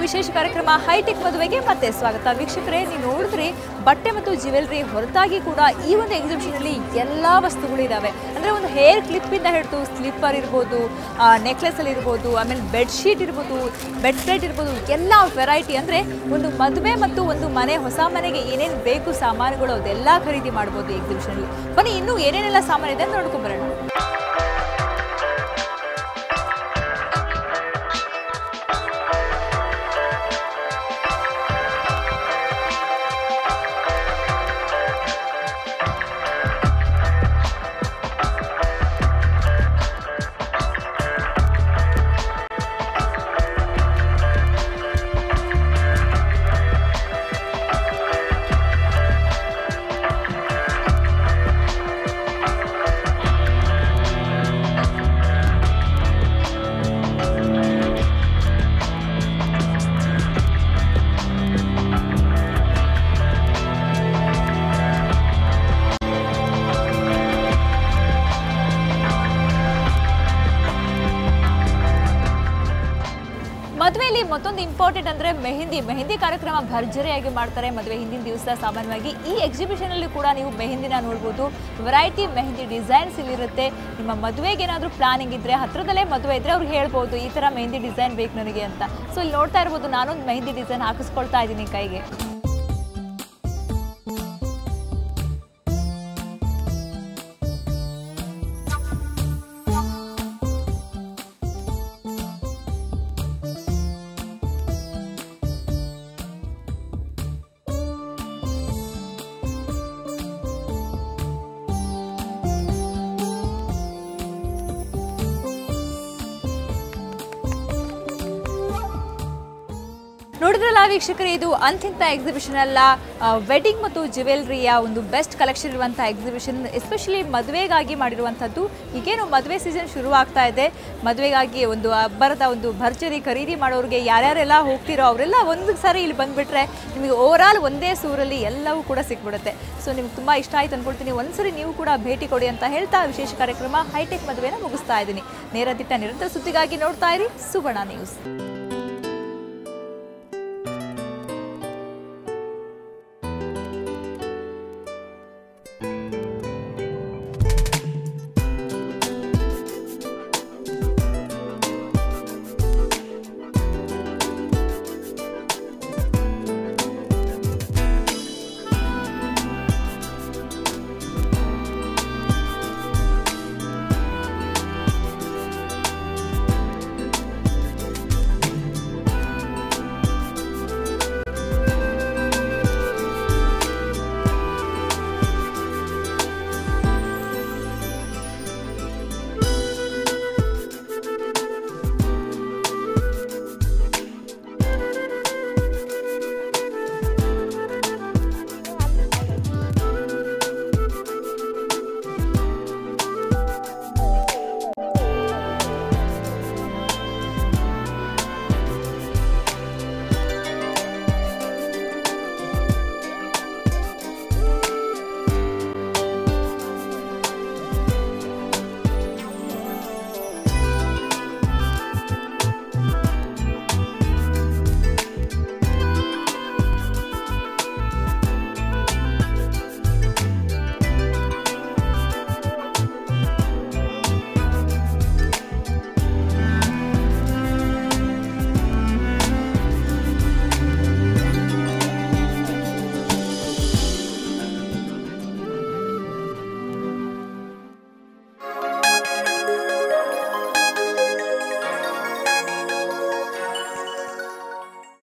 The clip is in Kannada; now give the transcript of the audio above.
ವಿಶೇಷ ಕಾರ್ಯಕ್ರಮ ಹೈಟೆಕ್ ಮದುವೆಗೆ ಮತ್ತೆ ಸ್ವಾಗತ ವೀಕ್ಷಕರೇ. ನೀವು ನೋಡಿದ್ರೆ ಬಟ್ಟೆ ಮತ್ತು ಜ್ಯುವೆಲರಿ ಹೊರತಾಗಿ ಕೂಡ ಈ ಒಂದು ಎಕ್ಸಿಬಿಷನ್ ಅಲ್ಲಿ ಎಲ್ಲಾ ವಸ್ತುಗಳು ಇದಾವೆ. ಅಂದ್ರೆ ಒಂದು ಹೇರ್ ಕ್ಲಿಪ್ ಇಂದ ಹಿಡಿದು ಸ್ಲಿಪ್ಪರ್ ಇರಬಹುದು, ನೆಕ್ಲೆಸ್ ಅಲ್ಲಿ ಇರಬಹುದು, ಆಮೇಲೆ ಬೆಡ್ ಶೀಟ್ ಇರಬಹುದು, ಬೆಡ್ ಪ್ಲೇಟ್ ಇರಬಹುದು, ಎಲ್ಲ ವೆರೈಟಿ. ಅಂದ್ರೆ ಒಂದು ಮದುವೆ ಮತ್ತು ಒಂದು ಮನೆ ಹೊಸ ಮನೆಗೆ ಏನೇನು ಬೇಕು ಸಾಮಾನುಗಳು ಅದೆಲ್ಲ ಖರೀದಿ ಮಾಡಬಹುದು ಎಕ್ಸಿಬಿಷನ್ ಅಲ್ಲಿ. ಬನ್ನಿ ಇನ್ನೂ ಏನೇನೆಲ್ಲ ಸಾಮಾನು ಇದೆ ಅಂತ ನೋಡ್ಕೊಂಡ್ ಬರೋಣ. ಮದುವೆಯಲ್ಲಿ ಮತ್ತೊಂದು ಇಂಪಾರ್ಟೆಂಟ್ ಅಂದ್ರೆ ಮೆಹಂದಿ ಕಾರ್ಯಕ್ರಮ ಭರ್ಜರಿಯಾಗಿ ಮಾಡ್ತಾರೆ ಮದುವೆ ಹಿಂದಿನ ದಿವಸ. ಸಾಮಾನ್ಯವಾಗಿ ಈ ಎಕ್ಸಿಬಿಷನ್ ಅಲ್ಲಿ ಕೂಡ ನೀವು ಮೆಹಂದಿನ ನೋಡ್ಬೋದು. ವೆರೈಟಿ ಮೆಹಂದಿ ಡಿಸೈನ್ಸ್ ಇಲ್ಲಿರುತ್ತೆ. ನಿಮ್ಮ ಮದುವೆಗೆ ಏನಾದರೂ ಪ್ಲಾನಿಂಗ್ ಇದ್ರೆ, ಹತ್ರದಲ್ಲೇ ಮದುವೆ ಇದ್ರೆ ಅವ್ರಿಗೆ ಹೇಳ್ಬೋದು ಈ ತರ ಮೆಹಂದಿ ಡಿಸೈನ್ ಬೇಕು ನನಗೆ ಅಂತ. ಸೊ ಇಲ್ಲಿ ನೋಡ್ತಾ ಇರ್ಬೋದು, ನಾನೊಂದು ಮೆಹಂದಿ ಡಿಸೈನ್ ಹಾಕಿಸ್ಕೊಳ್ತಾ ಇದ್ದೀನಿ ಕೈಗೆ. ನೋಡಿದ್ರಲ್ಲ ವೀಕ್ಷಕರೇ, ಇದು ಅಂತಿಂತ ಎಕ್ಸಿಬಿಷನ್ ಅಲ್ಲ, ವೆಡ್ಡಿಂಗ್ ಮತ್ತು ಜ್ಯುವೆಲರಿಯ ಒಂದು ಬೆಸ್ಟ್ ಕಲೆಕ್ಷನ್ ಇರುವಂಥ ಎಕ್ಸಿಬಿಷನ್. ಎಸ್ಪೆಷಲಿ ಮದುವೆಗಾಗಿ ಮಾಡಿರುವಂಥದ್ದು. ಈಗೇನು ಮದುವೆ ಸೀಸನ್ ಶುರು ಆಗ್ತಾ ಇದೆ, ಮದುವೆಗಾಗಿ ಒಂದು ಅಬ್ಬರದ ಒಂದು ಭರ್ಜರಿ ಖರೀದಿ ಮಾಡೋರಿಗೆ ಯಾರ್ಯಾರೆಲ್ಲ ಹೋಗ್ತಿರೋ ಅವರೆಲ್ಲ ಒಂದು ಸಾರಿ ಇಲ್ಲಿ ಬಂದುಬಿಟ್ರೆ ನಿಮಗೆ ಓವರಾಲ್ ಒಂದೇ ಸೂರಲ್ಲಿ ಎಲ್ಲವೂ ಕೂಡ ಸಿಕ್ಬಿಡುತ್ತೆ. ಸೊ ನಿಮ್ಗೆ ತುಂಬ ಇಷ್ಟ ಆಯ್ತು ಅಂದ್ಕೊಳ್ತೀನಿ. ಒಂದ್ಸರಿ ನೀವು ಕೂಡ ಭೇಟಿ ಕೊಡಿ ಅಂತ ಹೇಳ್ತಾ ವಿಶೇಷ ಕಾರ್ಯಕ್ರಮ ಹೈಟೆಕ್ ಮದುವೆನ ಮುಗಿಸ್ತಾ ಇದ್ದೀನಿ. ನೇರ ದಿಟ್ಟ ನಿರಂತರ ಸುದ್ದಿಗಾಗಿ ನೋಡ್ತಾ ಇರಿ ಸುವರ್ಣ ನ್ಯೂಸ್.